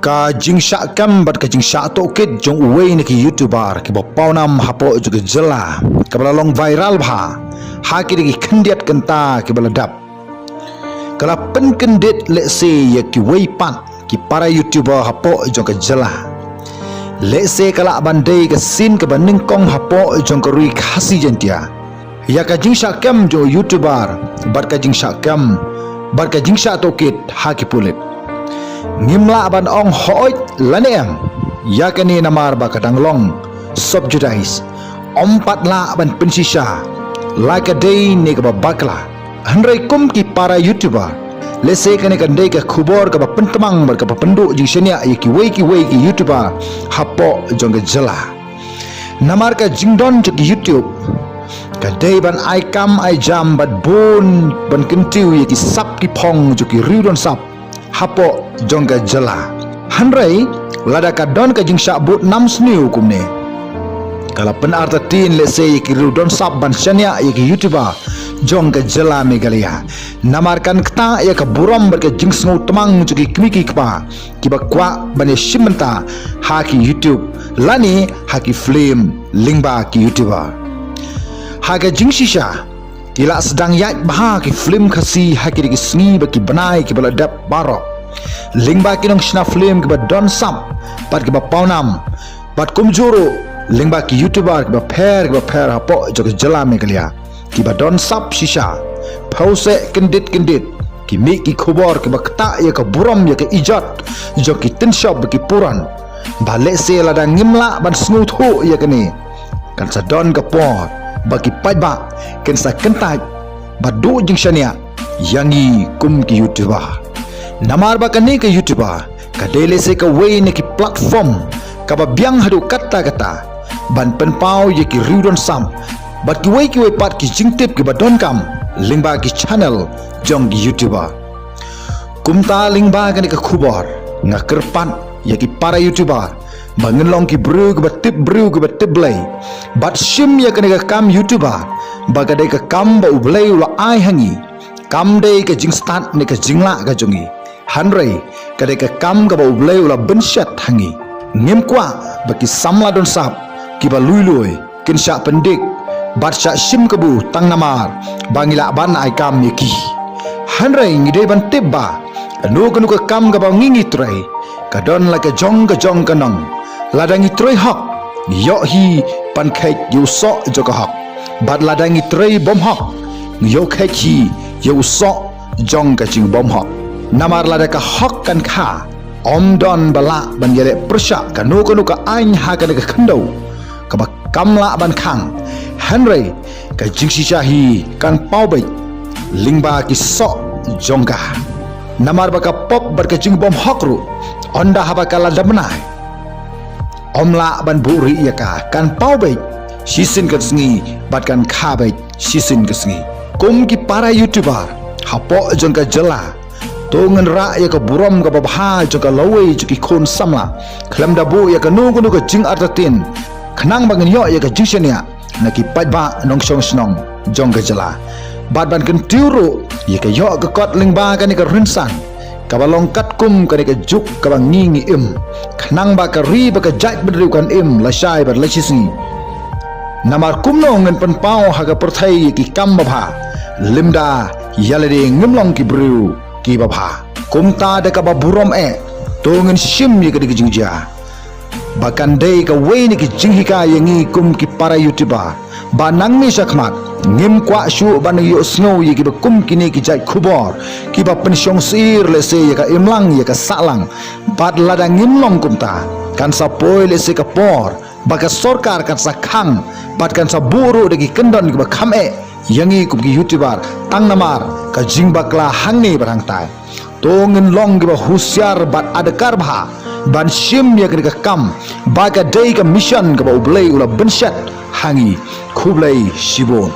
ka jingsha kam bat ka jingsha to kit jong uwei ni ki youtuber ki bapau nam hapo juga jela ka long viral bha ha ki ri khendiat kenta ki baladap kala pen kendit le se ye ki wei pat ki para youtuber hapo jong ka jela le se kala bandai ka sin ka baning kong hapo jong ka rui khasi jentia ya ka jingsha kam jo youtuber bat ka jingsha kam bat ka jingsha to kit ha ki pulit ngimla ban ong hoi lanem yakani namar ba kadang long subjudice ompat la ban pensisha like a day ne ka bakla handrai kum ki para youtuber lese kane kan dei ka khubor ka pentamang bar ka pendu jing senia ki wei ki youtuber hapo jong jela namar ka jingdon je youtube ka dei ban ai kam ai jam bat bon ban kentiu ki sap ki phong ju ki riudon sap hapo jongga jela handrai lada ka don ka jingsha but nam sniu kumne kala penarta tin le se ki rudon sab ban shania ki youtuber jongga jela megalia namarkan kta ya ka buram ber ka jingsngu temang juki kmiki kpa ki bakwa bane shimenta ha ki youtube lani ha ki flame lingba ki youtuber ha ka jingshisha ila sedang yat bah ki film khasi hakiri ki sngi ba ki banai ki baladap barok lingba ki nong shna film ki ba don sam pat ki ba paunam pat kumjuru lingba ki youtuber ki ba pher hapo jog jela me kalia ki ba don sap shisha pause kendit ki mi ki khobor ki ba kta ya ka buram ya ka ijat jog ki tin shop ki puran bale se lada ngimla ban sngu thu ya kani kan sa don ka por bagi pajba kensa kentaj badu jingshania yangi kum ki youtuber namar ba kani ke youtuber ka dele se ka wei ne ki platform ka ba biang hadu kata ban penpau ye ki riudon sam bat ki wei pat ki jingtip ki badon kam lingba ki channel jong ki youtuber kumta lingba kani ka khubor ngakerpan ye ki para youtuber bangun long ki bru ke batip blay bat shim ya kene ka kam youtuber bagadai ka kam ba ublay ula ai hangi kam dei ka jing start ne ka jingla ka jongi hanrei kadai ka kam ka ba ublay ula benshat hangi ngem kwa baki samla don sap ki ba luiloi kin sha pendik bat sha shim ka bu tang namar bangila ban ai kam ye ki hanrei ngidei ban tibba kanu ka kam ka ba ngingi trai kadon la ka jong kanong ladangi troi hok yo hi pan khek yu so joka hok bad ladangi troi bom hok yo khek hi yu so jong ka ching bom hok namar lada ka hok kan kha om don bala ban yele persha kanu ka ain ha ka khando ka ba kamla ban khang henry ka jingsi chahi kan pau bai lingba ki so jongka namar ba ka pop bar ka ching bom hok ru onda haba kala damnai omla ban buri ya kan pau bai sisin ka sngi bat kan kha bai sisin ka sngi kum ki para youtuber hapo jongka jela to ngan ra ya ka buram ka babha jongka lawei juki khon samla khlam da bu ya ka nu ka jing artatin khnang bangen yo ya ka jingshania na ki pajba nong song snong jongka jela bat ban kan tiuru ya ka yo ka kot lingba ka ni ka rinsan kabalong kat kum ka juk kabang ngingi im khnang ba ka ri ba ka jait bedru kan im la shai ba la chisi namar kum no ngen pen pau ha ka perthai ki kam ba bha limda yalade ngimlong ki bru ki ba bha kum ta da ka ba burom to ngen shim ye ka dik jingja bakan dei ka wei ni ki jinghika yangi kum ki para youtuber ba nang ni sakmat ngim kwa shu ban yo snow ye ki ba kum kini ki jai khubor ki ba pensyong sir le se ye ka imlang ye ka salang bat lada ngimlong kumta kan sa poi le se ka por ba ka sarkar kan sa khang bat kan sa buru de ki kendon ki ba khame yangi kum ki youtuber tang namar ka jing bakla hangni barang tai to ngin long ki ba husyar bat adakar bha ban shim ye ka kam ba ka dei ka mission ka ba ublei ula benshat hangi khublai shibon